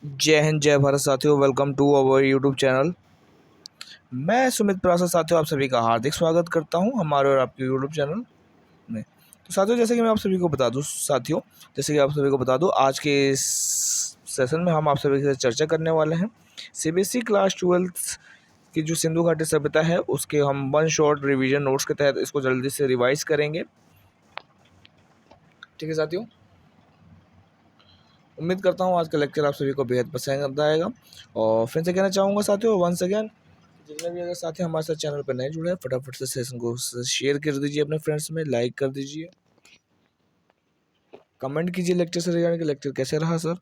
जय हिंद जय भारत साथियों, welcome to our YouTube channel. मैं सुमित प्रासा साथियों आप सभी का हार्दिक स्वागत करता हूं हमारे और आपके यूट्यूब चैनल में। तो साथियों जैसे कि मैं आप सभी को बता दूं आज के इस सेशन में हम आप सभी से चर्चा करने वाले हैं सीबीएसई क्लास 12 की जो सिंधु घाटी सभ्यता है उसके हम वन शॉट रिवीजन नोट्स के तहत इसको जल्दी से रिवाइज करेंगे। ठीक है साथियों, उम्मीद करता हूँ आज का लेक्चर आप सभी को बेहद पसंद आएगा। और फिर से कहना चाहूँगा साथियों वंस अगेन, जितने भी अगर साथी हमारे साथ चैनल पर नए जुड़े हैं फटाफट से सेशन को शेयर कर दीजिए, अपने फ्रेंड्स में लाइक कर दीजिए, कमेंट कीजिए लेक्चर से रिगार्डिंग कि लेक्चर कैसे रहा सर।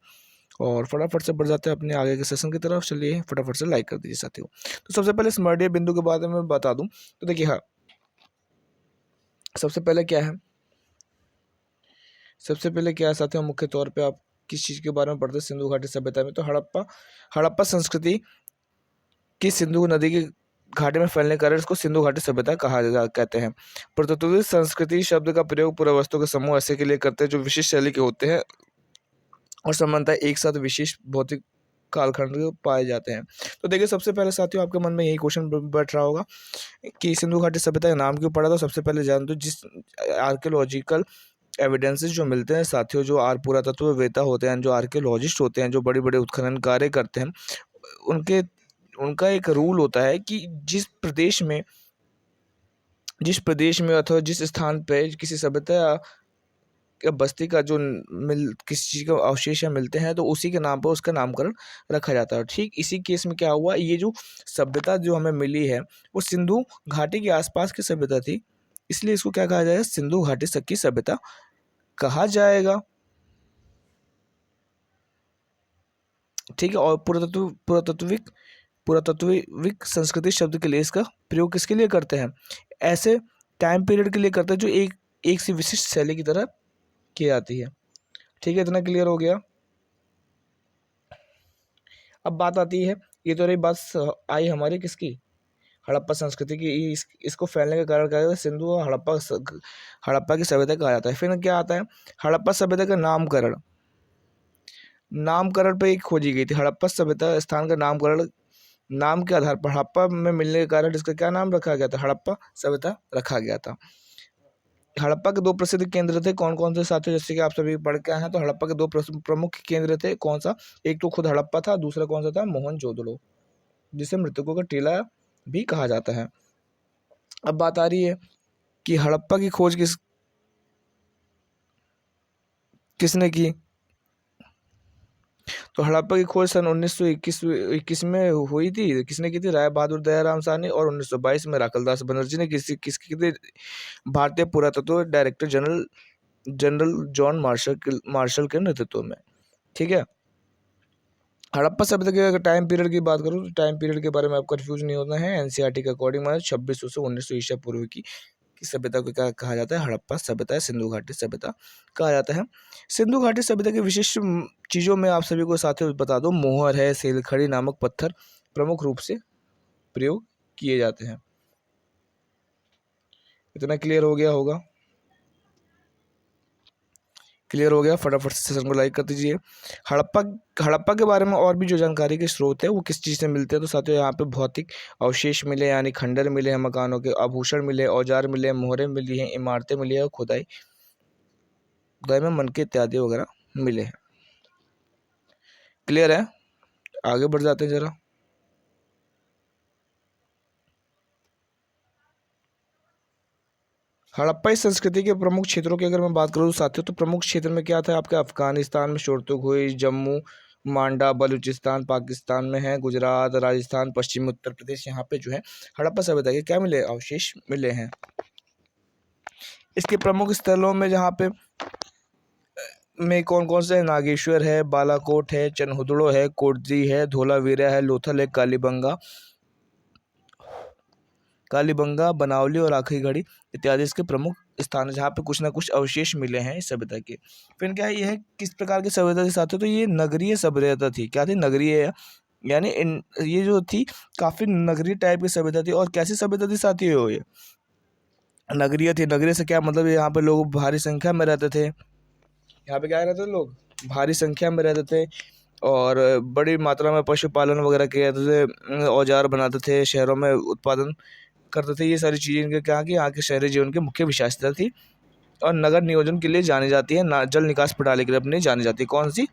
और फटाफट से बढ़ जाते हैं अपने आगे के सेशन की तरफ। चलिए फटाफट से लाइक कर दीजिए साथियों। तो सबसे पहले स्मरणीय बिंदु के बारे में बता दूं तो देखिए, हाँ सबसे पहले क्या है साथियों, मुख्य तौर पे आप किस चीज़ के बारे में पढ़ते हैं सिंधु घाटी सभ्यता में, तो हड़प्पा संस्कृति कि सिंधु नदी की घाटी में फैलने के कारण इसको सिंधु घाटी सभ्यता कहते हैं। पुरातत्व संस्कृति शब्द का प्रयोग पुरावस्तु के समूह ऐसे के लिए करते हैं जो विशिष्ट शैली के होते हैं और सामान्यतः एक साथ विशेष भौतिक कालखंड पाए जाते हैं। तो देखिए सबसे पहले साथियों आपके मन में यही क्वेश्चन बैठ रहा होगा कि सिंधु घाटी सभ्यता का नाम क्यों पड़ा। तो सबसे पहले जान दो, जिस आर्कियोलॉजिकल एविडेंसेस जो मिलते हैं साथियों, जो पुरातत्व वेता होते हैं, जो आर्कियोलॉजिस्ट होते हैं, जो बड़े बड़े उत्खनन कार्य करते हैं, उनके उनका एक रूल होता है कि जिस प्रदेश में अथवा जिस स्थान पे किसी सभ्यता या बस्ती का जो किसी चीज़ का अवशेष या मिलते हैं तो उसी के नाम पर उसका नामकरण रखा जाता है। ठीक इसी केस में क्या हुआ, ये जो सभ्यता जो हमें मिली है वो सिंधु घाटी के आसपास की सभ्यता थी, इसलिए इसको क्या कहा जाएगा, सिंधु घाटी की सभ्यता कहा जाएगा। ठीक है, और पुरातत्विक संस्कृति शब्द के लिए इसका प्रयोग किसके लिए करते हैं, ऐसे टाइम पीरियड के लिए करते हैं जो एक सी विशिष्ट शैली की तरह की जाती है। ठीक है, इतना क्लियर हो गया। अब बात आती है, ये तो रही बात आई हमारी किसकी, हड़प्पा संस्कृति की। इसको फैलने का कारण क्या है, सिंधु और हड़प्पा की सभ्यता कहा जाता है। फिर क्या आता है, हड़प्पा सभ्यता का नामकरण पे एक खोजी गई थी। हड़प्पा सभ्यता स्थान का नामकरण नाम के आधार पर हड़प्पा में मिलने के कारण इसका क्या नाम रखा गया था, हड़प्पा सभ्यता रखा गया था। हड़प्पा के दो प्रसिद्ध केंद्र थे, कौन कौन से साथियों, जैसे कि आप सभी पढ़ के आए हैं। तो हड़प्पा के दो प्रमुख केंद्र थे, कौन सा, एक तो खुद हड़प्पा था, दूसरा कौन सा था, मोहनजोदड़ो, जिसे मृतकों का टीला भी कहा जाता है। अब बात आ रही है कि हड़प्पा की खोज किसने की। तो हड़प्पा की खोज सन 1921 में हुई थी। किसने की थी, राय बहादुर दयाराम साहनी। और 1922 में राखलदास बनर्जी ने किसकी थी, भारतीय पुरातत्व डायरेक्टर जनरल जॉन मार्शल के नेतृत्व में। ठीक है, हड़प्पा सभ्यता के अगर टाइम पीरियड की बात करूँ तो टाइम पीरियड के बारे में आपको कंफ्यूज नहीं होना है। एनसीईआरटी के अकॉर्डिंग 2600 से 1900 ईसा पूर्व की सभ्यता को क्या कहा जाता है, हड़प्पा सभ्यता, सिंधु घाटी सभ्यता कहा जाता है। सिंधु घाटी सभ्यता की विशिष्ट चीज़ों में आप सभी को साथियों बता दो, मोहर है, सेलखड़ी नामक पत्थर प्रमुख रूप से प्रयोग किए जाते हैं। इतना क्लियर हो गया होगा, क्लियर हो गया, फटाफट से सेशन को लाइक कर दीजिए। हड़प्पा के बारे में और भी जो जानकारी के स्रोत है वो किस चीज़ से मिलते हैं, तो साथियों यहाँ पे भौतिक अवशेष मिले, यानी खंडर मिले हैं मकानों के, आभूषण मिले, औजार मिले, मोहरें मिली हैं, इमारतें मिली है और खुदाई में मनके इत्यादि वगैरह मिले हैं। क्लियर है, आगे बढ़ जाते हैं जरा। हड़प्पा संस्कृति के प्रमुख क्षेत्रों की अगर मैं बात करूँ साथियों, तो प्रमुख क्षेत्र में क्या था आपके, अफगानिस्तान में शोरतुगुई, जम्मू, मांडा, बलूचिस्तान पाकिस्तान में है, गुजरात, राजस्थान, पश्चिमी उत्तर प्रदेश, यहाँ पे जो है हड़प्पा सभ्यता के क्या मिले, अवशेष मिले हैं। इसके प्रमुख स्थलों में जहाँ पे में कौन कौन से, नागेश्वर है, बालाकोट है, चनहुदड़ो है, कोटजी है, धोलावीरा है, लोथल है, कालीबंगा, बनावली और आखिरी घड़ी इत्यादि इसके प्रमुख स्थान है जहाँ पे कुछ ना कुछ अवशेष मिले हैं इस सभ्यता के। फिर क्या है, यह किस प्रकार की सभ्यता थी साथियों, तो ये नगरीय सभ्यता थी। क्या थी, नगरीय, यानी ये जो थी काफी नगरीय टाइप की सभ्यता थी। और कैसी सभ्यता थी साथियों, ये नगरीय थी। नगरीय से क्या मतलब, यहाँ पे लोग भारी संख्या में रहते थे, यहाँ पे क्या रहते थे लोग, भारी संख्या में रहते थे। और बड़ी मात्रा में पशुपालन वगैरह किया जाते थे, औजार बनाते थे, शहरों में उत्पादन करते थे। ये सारी चीज़ें इनके क्या कि यहाँ के शहरी जीवन की मुख्य विशेषता थी। और नगर नियोजन के लिए जानी जाती है, जल निकास प्रणाली के लिए अपनी जानी जाती है। कौन सी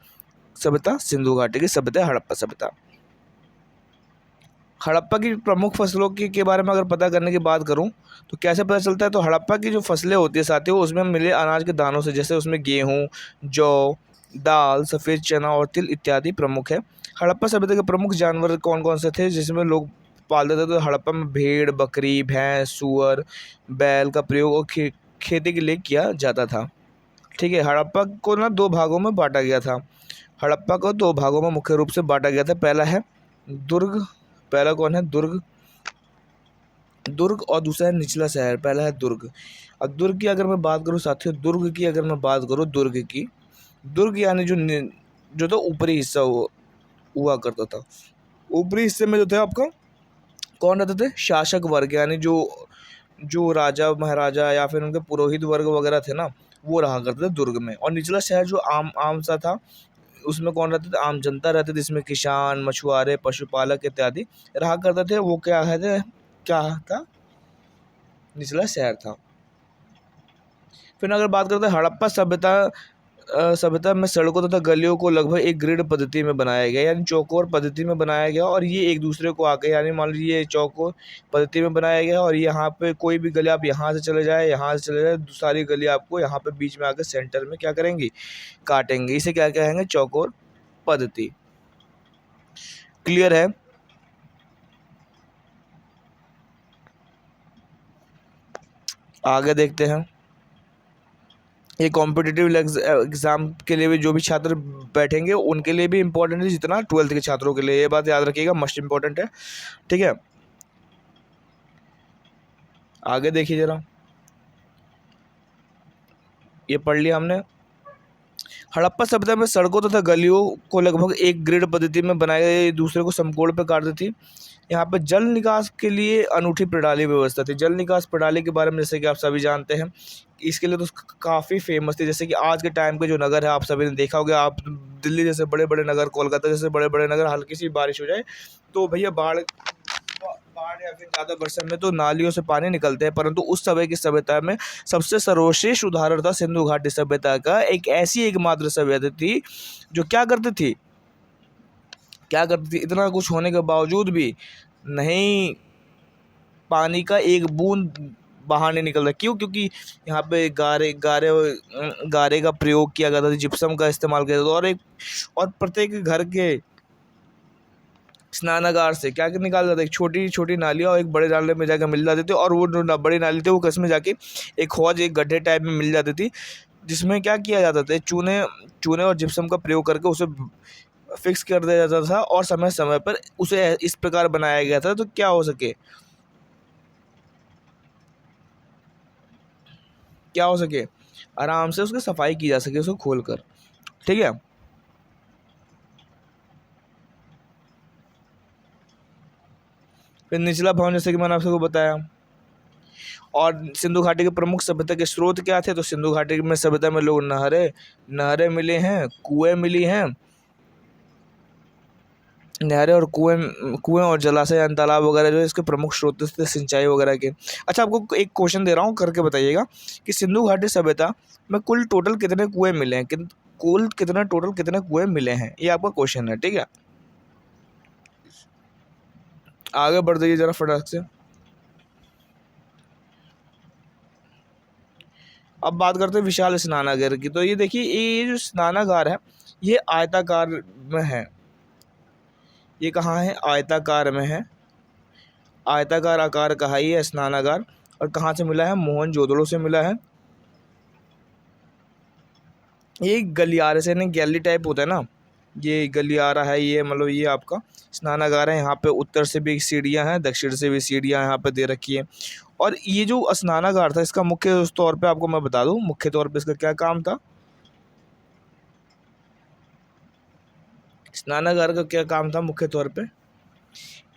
सभ्यता? सिंधु घाटी की सभ्यता, हड़प्पा सभ्यता। हड़प्पा की प्रमुख फसलों के बारे में अगर पता करने की बात करूं तो कैसे पता चलता है? तो हड़प्पा की जो फसलें होती है साथियों, उसमें मिले अनाज के दानों से, जैसे उसमें गेहूं, जौ, दाल, सफ़ेद चना और तिल इत्यादि प्रमुख है। हड़प्पा सभ्यता के प्रमुख जानवर कौन कौन से थे जिसमें लोग पालते थे? तो हड़प्पा में भेड़, बकरी, भैंस, सूअर, बैल का प्रयोग और खेती के लिए किया जाता था। ठीक है। हड़प्पा को ना दो भागों में बांटा गया था। हड़प्पा को दो भागों में मुख्य रूप से बांटा गया था। पहला है दुर्ग, पहला कौन है? दुर्ग, दुर्ग, और दूसरा है निचला शहर। पहला है दुर्ग। अब दुर्ग की अगर मैं बात करूं साथियों, दुर्ग की अगर मैं बात करूं, दुर्ग की, दुर्ग यानी जो तो ऊपरी हिस्सा हुआ करता था। ऊपरी हिस्से में जो थे आपका कौन रहते थे? शासक वर्ग, यानी जो जो राजा महाराजा या फिर उनके पुरोहित वर्ग वगैरह थे ना, वो रहा करते थे दुर्ग में। और निचला शहर जो आम आम सा था, उसमें कौन रहते थे? आम जनता रहते थे, जिसमें किसान, मछुआरे, पशुपालक इत्यादि रहा करते थे। वो क्या है, क्या था? निचला शहर था। फिर अगर बात करते हैं हड़प्पा सभ्यता में सड़कों तथा गलियों को लगभग एक ग्रिड पद्धति में बनाया गया, यानी चौकोर पद्धति में बनाया गया। और ये एक दूसरे को आके, यानी मान लीजिए चौकोर पद्धति में बनाया गया और यहाँ पे कोई भी गली आप यहाँ से चले जाए, यहाँ से चले जाए, सारी गली आपको यहाँ पे बीच में आकर सेंटर में क्या करेंगी? काटेंगे। इसे क्या कहेंगे? चौकोर पद्धति। क्लियर है? आगे देखते हैं। ये कॉम्पिटिटिव एग्जाम के लिए भी जो भी छात्र बैठेंगे उनके लिए भी इम्पोर्टेंट है, जितना 12th के छात्रों के लिए। ये बात याद रखिएगा, मस्ट इम्पोर्टेंट है। ठीक है, आगे देखिए जरा। ये पढ़ लिया हमने। हड़प्पा सभ्यता में सड़कों तथा गलियों को लगभग एक ग्रिड पद्धति में बनाए गए, दूसरे को समकोण पर काटती थी। यहाँ पे जल निकास के लिए अनूठी प्रणाली व्यवस्था थी। जल निकास प्रणाली के बारे में जैसे कि आप सभी जानते हैं, इसके लिए तो काफ़ी फेमस थी। जैसे कि आज के टाइम के जो नगर है, आप सभी ने देखा होगा, आप दिल्ली जैसे बड़े बड़े नगर, कोलकाता जैसे बड़े बड़े नगर, हल्की सी बारिश हो जाए तो भैया बाढ़ या फिर ज़्यादा बरसात में तो नालियों से पानी निकलते हैं। परंतु उस समय की सभ्यता में सबसे सर्वश्रेष्ठ उदाहरण था सिंधु घाटी सभ्यता का। एक ऐसी एकमात्र सभ्यता थी जो क्या करती थी, इतना कुछ होने के बावजूद भी नहीं, पानी का एक बूंद बाहर नहीं निकल रहा। क्यों? क्योंकि यहाँ पे गारे का प्रयोग किया गया था, जिप्सम का इस्तेमाल किया था। और प्रत्येक घर के स्नानागार से क्या निकाल जाता है? एक छोटी छोटी नालियाँ और एक बड़े नाले में जाकर मिल जाती थी। और वो जो बड़ी नाली थी वो कस में जाके एक हौज, एक गड्ढे टाइप में मिल जाती थी, जिसमें क्या किया जाता था? चूने और जिप्सम का प्रयोग करके उसे फिक्स कर दिया जाता था और समय समय पर उसे इस प्रकार बनाया गया था तो क्या हो सके, आराम से उसकी सफाई की जा सके, उसको खोलकर। ठीक है, फिर निचला भवन, जैसे कि मैंने आप सबको बताया। और सिंधु घाटी के प्रमुख सभ्यता के स्रोत क्या थे? तो सिंधु घाटी में सभ्यता में लोग नहरें मिले हैं, कुएं मिली हैं, नहरें और कुएं और जलाशय यानी तालाब वगैरह जो है इसके प्रमुख स्रोत थे सिंचाई वगैरह के। अच्छा, आपको एक क्वेश्चन दे रहा हूँ, करके बताइएगा कि सिंधु घाटी सभ्यता में कुल टोटल कितने कुएं मिले हैं? टोटल कितने कुएं मिले हैं? ये आपका क्वेश्चन है। ठीक है, आगे बढ़ जाइए जरा फटाक से। अब बात करते हैं विशाल स्नानागार की। तो ये देखिए, ये जो स्नानागार है ये आयताकार में है। ये कहाँ है? आयताकार में है। आयताकार आकार का है ये स्नानागार। और कहाँ से मिला है? मोहनजोदड़ो से मिला है। ये गलियारे से, नहीं गैली टाइप होता है ना, ये गलियारा है। ये मतलब ये आपका स्नानागार है। यहाँ पे उत्तर से भी सीढ़ियाँ हैं, दक्षिण से भी सीढ़ियाँ यहाँ पे दे रखी है। और ये जो स्नानागार था इसका मुख्य तौर पे आपको मैं बता दूँ, मुख्य तौर पे इसका क्या काम था? स्नानागार का क्या काम था मुख्य तौर पे?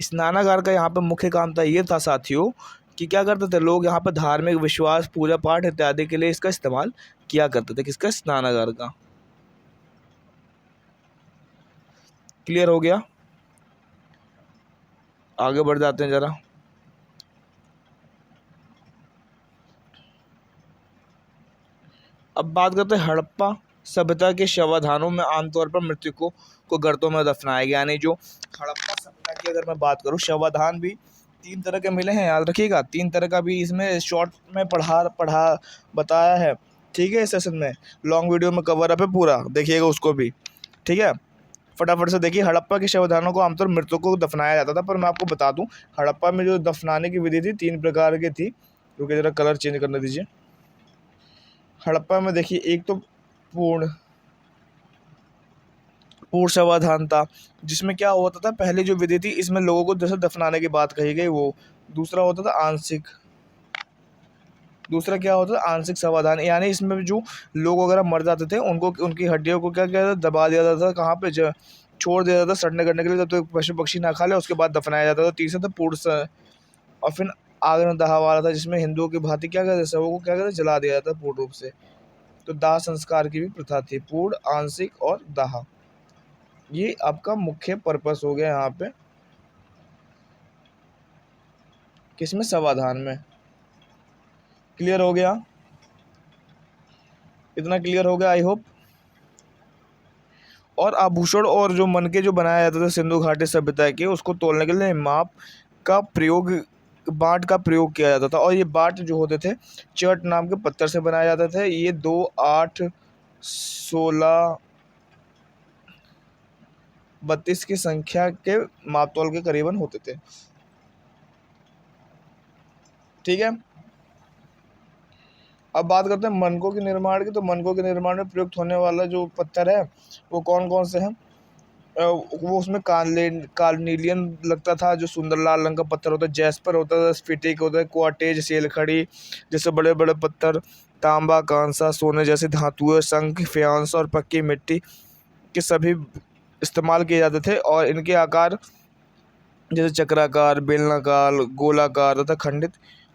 स्नानागार का यहाँ पे मुख्य काम था, ये था साथियों कि क्या करते थे लोग यहाँ पे धार्मिक विश्वास, पूजा पाठ इत्यादि के लिए इसका इस्तेमाल किया करते थे। किसका? स्नानागार का। क्लियर हो गया? आगे बढ़ जाते हैं ज़रा। अब बात करते हैं हड़प्पा सभ्यता के शवाधानों में आमतौर पर मृतकों को गर्तों में दफनाया गया। यानी जो हड़प्पा सभ्यता की अगर मैं बात करूँ, शवाधान भी 3 तरह के मिले हैं, याद रखिएगा। 3 तरह का भी इसमें शॉर्ट में पढ़ा बताया है, ठीक है। इस सेशन में लॉन्ग वीडियो में कवर अप है पूरा, देखिएगा उसको भी, ठीक है। फटाफट से देखिए। हड़प्पा के शवाधानों को आमतौर मृतकों को दफनाया जाता था, पर मैं आपको बता दूं हड़प्पा में जो दफनाने की विधि थी 3 प्रकार की थी। क्योंकि ज़रा कलर चेंज करने दीजिए। हड़प्पा में देखिए, एक तो पूर्ण शवाधान था, जिसमें क्या होता था, पहले जो विधि थी इसमें लोगों को जैसे दफनाने की बात कही गई वो। दूसरा होता था आंशिक। दूसरा क्या होता था, आंशिक समाधान। यानी इसमें जो लोग वगैरह मर जाते थे उनको, उनकी हड्डियों को क्या किया जाता, दबा दिया जाता था, कहाँ पे, छोड़ दिया जाता था सड़ने करने के लिए, जब तक पशु पक्षी ना खा ले, उसके बाद दफनाया जाता था। तीसरा था पूर्ण। और फिर आग में दहा वाला था, जिसमें हिंदुओं की भांति क्या कहते, शवों को क्या कहते, जला दिया जाता पूर्ण रूप से। तो दाह संस्कार की भी प्रथा थी, पूर्ण, आंशिक और दाह। ये आपका मुख्य पर्पस हो गया यहाँ पे, किसमें, समाधान में। क्लियर हो गया? इतना क्लियर हो गया आई होप। और आभूषण और जो मन के जो बनाया जाता था सिंधु घाटी सभ्यता के, उसको तोलने के लिए माप का प्रयोग, बाट का प्रयोग किया जाता था। और ये बाट जो होते थे चट नाम के पत्थर से बनाए जाते थे। ये 2, 8, 16, 32 की संख्या के मापतोल के करीबन होते थे, ठीक है। अब बात करते हैं मनकों के निर्माण की। तो मनकों के निर्माण में प्रयुक्त होने वाला जो पत्थर है वो कौन कौन से हैं? वो उसमें कार्नेलियन लगता था, जो सुंदर लाल रंग का पत्थर होता है, जैस्पर होता है, स्फटिक होता है, क्वार्टेज, सेलखड़ी जैसे बड़े बड़े पत्थर, तांबा, कांसा, सोने जैसी धातुएं, शंख, फ्यांस और पक्की मिट्टी के सभी इस्तेमाल किए जाते थे। और इनके आकार जैसे चक्राकार, बेलनाकार, गोलाकार तथा खंडित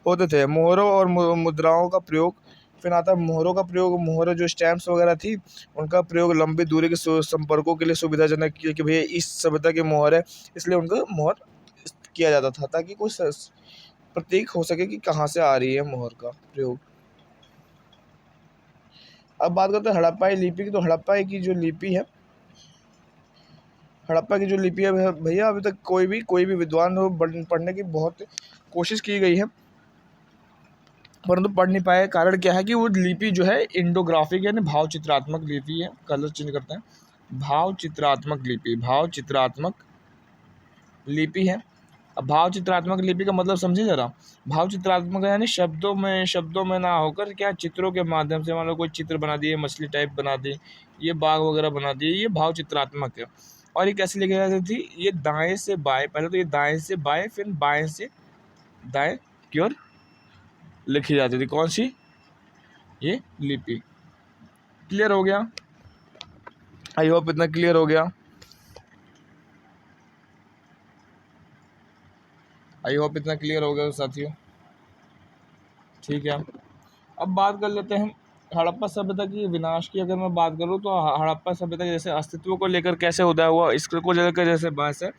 होते थे। मोहरों और मुद्राओं का प्रयोग, फिर आता है मोहरों का प्रयोग। मोहरों जो स्टैम्प्स वगैरह थी, उनका प्रयोग लंबी दूरी के संपर्कों के लिए सुविधाजनक किया कि भैया इस सभ्यता की मोहर है, इसलिए उनका मोहर किया जाता था, ताकि कोई प्रतीक हो सके कि कहाँ से आ रही है मोहर का प्रयोग। अब बात करते हैं हड़प्पाई लिपि की। तो हड़प्पाई की जो लिपि है, हड़प्पा की जो लिपि है भैया, अभी तक कोई भी विद्वान हो, पढ़ने की बहुत कोशिश की गई है, परंतु पढ़ नहीं पाए। कारण क्या है कि वो लिपि जो है इंडोग्राफिक यानी भाव चित्रात्मक लिपि है। कलर चेंज करते हैं। भाव चित्रात्मक लिपि, भाव चित्रात्मक लिपि है। अब भाव चित्रात्मक लिपि का मतलब समझिए जरा। भाव चित्रात्मक यानी शब्दों में ना होकर क्या, चित्रों के माध्यम से, मान लो कोई चित्र बना दिए, मछली टाइप बना दी, ये बाघ वगैरह बना दिए, ये भाव चित्रात्मक है। और ये कैसे लिखी जाती थी? ये दाएं से बाएं, पहले तो ये दाएं से बाएं, फिर बाएं से दाएं की ओर लिखी जाती थी। कौन सी? ये लिपि। क्लियर हो गया? आई होप इतना क्लियर हो गया। आई होप इतना क्लियर हो गया साथियों, ठीक है। अब बात कर लेते हैं हड़प्पा सभ्यता की विनाश की। अगर मैं बात करूँ तो हड़प्पा सभ्यता के जैसे अस्तित्व को लेकर कैसे उदय हुआ, इसको लेकर जैसे बहस है,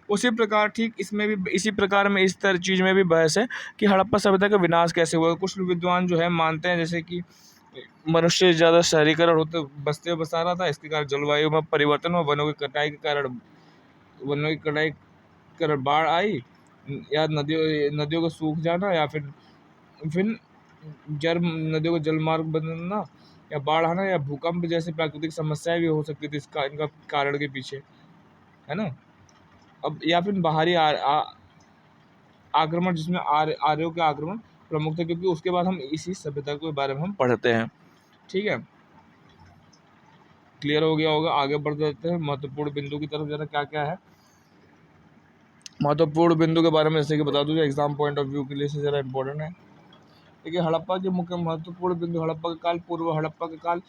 उसी प्रकार ठीक इसमें भी, इसी प्रकार में इस तरह चीज़ में भी बहस है कि हड़प्पा सभ्यता का विनाश कैसे हुआ। कुछ विद्वान जो है मानते हैं जैसे कि मनुष्य ज़्यादा शहरीकरण होते बसते बसा रहा था, इसके कारण जलवायु में परिवर्तन हुआ, वनों की कटाई के कारण, वनों की कटाई के कारण बाढ़ आई, या नदियों का सूख जाना, या फिर नदियों का जलमार्ग बनना, या बाढ़ आना, या भूकंप जैसी प्राकृतिक समस्याएं भी हो सकती थी इसका, इनका कारण के पीछे, है ना। अब या फिर बाहरी आक्रमण, जिसमें आर्यों के आक्रमण प्रमुख थे, क्योंकि उसके बाद हम इसी सभ्यता के बारे में हम पढ़ते हैं, ठीक है। क्लियर हो गया होगा। आगे बढ़ जाते हैं महत्वपूर्ण बिंदु की तरफ। जरा क्या क्या है महत्वपूर्ण बिंदु के बारे में, जैसे कि बता दूं, एग्जाम पॉइंट ऑफ व्यू के लिए से ज़रा इंपॉर्टेंट है। देखिए हड़प्पा के मुख्य महत्वपूर्ण बिंदु, हड़प्पा का काल, पूर्व हड़प्पा का काल,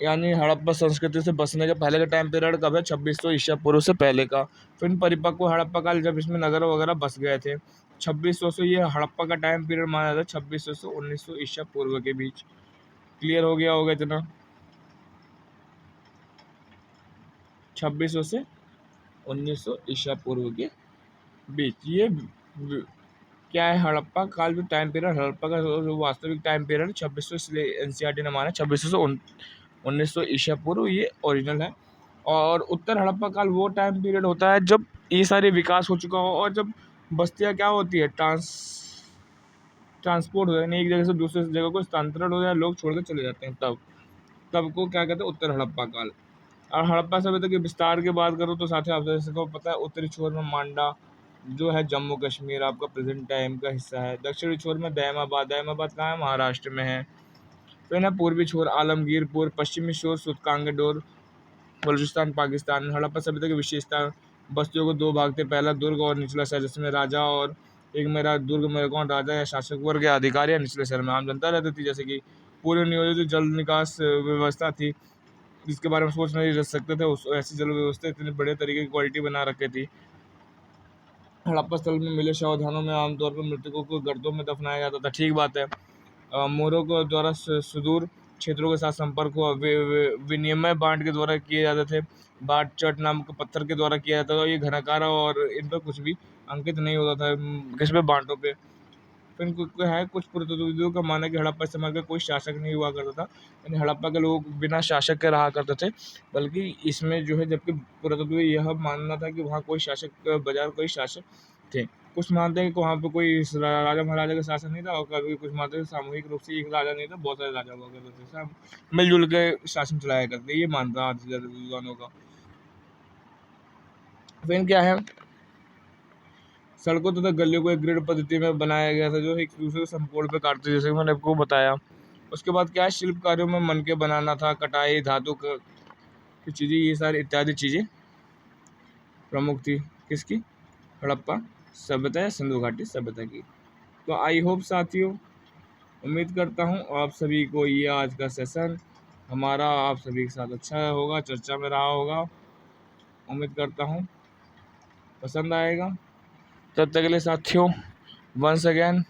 यानी हड़प्पा संस्कृति से बसने के पहले का टाइम पीरियड कब है? 2600 ईसा पूर्व से पहले का। फिर परिपक्व हड़प्पा काल, जब इसमें नगर वगैरह बस गए थे, 2600 से, ये हड़प्पा का टाइम पीरियड माना जाता है 2600 से 1900 ईसा पूर्व के बीच। क्लियर हो गया होगा इतना, 2600 से 1900 ईसा पूर्व के बीच। ये क्या है, हड़प्पा काल जो टाइम पीरियड, हड़प्पा का जो वास्तविक टाइम पीरियड 2600, इसलिए एनसीईआरटी ने माना 2600 से 1900 ईसा पूर्व, ये ओरिजिनल है। और उत्तर हड़प्पा काल वो टाइम पीरियड होता है जब ये सारे विकास हो चुका हो और जब बस्तियाँ क्या होती है, ट्रांसपोर्ट हो जाए, एक जगह से दूसरे जगह को स्थानांतरण हो जाए, लोग छोड़ के चले जाते हैं, तब को क्या कहते हैं, उत्तर हड़प्पा काल। और हड़प्पा सभ्यता के विस्तार की बात करूँ तो साथियों आप जैसे को पता है, उत्तरी छोर में मांडा जो है जम्मू कश्मीर आपका प्रेजेंट टाइम का हिस्सा है। दक्षिणी छोर में दहमाबाद कहाँ है, महाराष्ट्र में है। फिर ना पूर्वी छोर आलमगीरपुर, पश्चिमी छोर सुल्तानगढ़ बलूचिस्तान पाकिस्तान। हड़प्पा सभ्यता की विशेषता, बस्तियों को दो भाग थे, पहला दुर्ग और निचला शहर, जिसमें राजा और एक मेरा दुर्ग में कौन राजा या शासक वर्ग या अधिकारी या निचले शहर में आम जनता रहती थी। जैसे कि पूर्व नियोजित जल निकास व्यवस्था थी जिसके बारे में सोच नहीं रख सकते थे, उस ऐसी जल व्यवस्था इतने बड़े तरीके की क्वालिटी बना रखी थी। हड़प्पा स्थल में मिले शवधानों में आमतौर पर मृतकों को गर्दों में दफनाया जाता था। ठीक बात है। मोरों को द्वारा सुदूर क्षेत्रों के साथ संपर्क हुआ, विनिमय बांट के द्वारा किए जाते थे। बाट चट नामक पत्थर के द्वारा किया जाता था। ये घनाकारा और इन पर कुछ भी अंकित नहीं होता था किस पे बांटों पे। फिर है कुछ पुरातत्वविदों का मानना है कि हड़प्पा इस्तेमाल का कोई शासक नहीं हुआ करता था, यानी हड़प्पा के लोग बिना शासक के रहा करते थे। बल्कि इसमें जो है, जबकि पुरातत्व यह मानना था कि वहाँ कोई शासक के बजाय कोई शासक थे। कुछ मानते हैं कि वहाँ पे कोई राजा महाराजा का शासन नहीं था, और कभी कुछ मानते हैं सामूहिक रूप से एक राजा नहीं था, बहुत सारे राजा हुआ करते थे, सब मिलजुल के शासन चलाया करते। ये मानता है आधे विद्वानों का। फिर क्या है, सड़कों तथा गलियों को एक ग्रिड पद्धति में बनाया गया था जो एक दूसरे को समकोण पे काटते, जैसे मैंने आपको बताया। उसके बाद क्या है, शिल्प कार्यों में मन के बनाना था, कटाई धातु की चीज़ें, ये सारी इत्यादि चीज़ें प्रमुख थी किसकी, हड़प्पा सभ्यता या सिंधु घाटी सभ्यता की। तो आई होप साथियों, उम्मीद करता हूँ आप सभी को ये आज का सेशन हमारा आप सभी के साथ अच्छा होगा, चर्चा में रहा होगा। उम्मीद करता हूँ पसंद आएगा। तब तक के लिए साथियों, वंस अगेन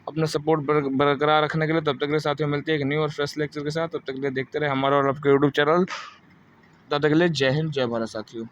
अपना सपोर्ट बरकरार रखने के लिए, तब तक के लिए साथियों मिलते हैं एक न्यू और फ्रेश लेक्चर के साथ। तब तक के लिए देखते रहे हमारा और आपके यूट्यूब चैनल। तब तक के लिए जय हिंद, जय भारत साथियों।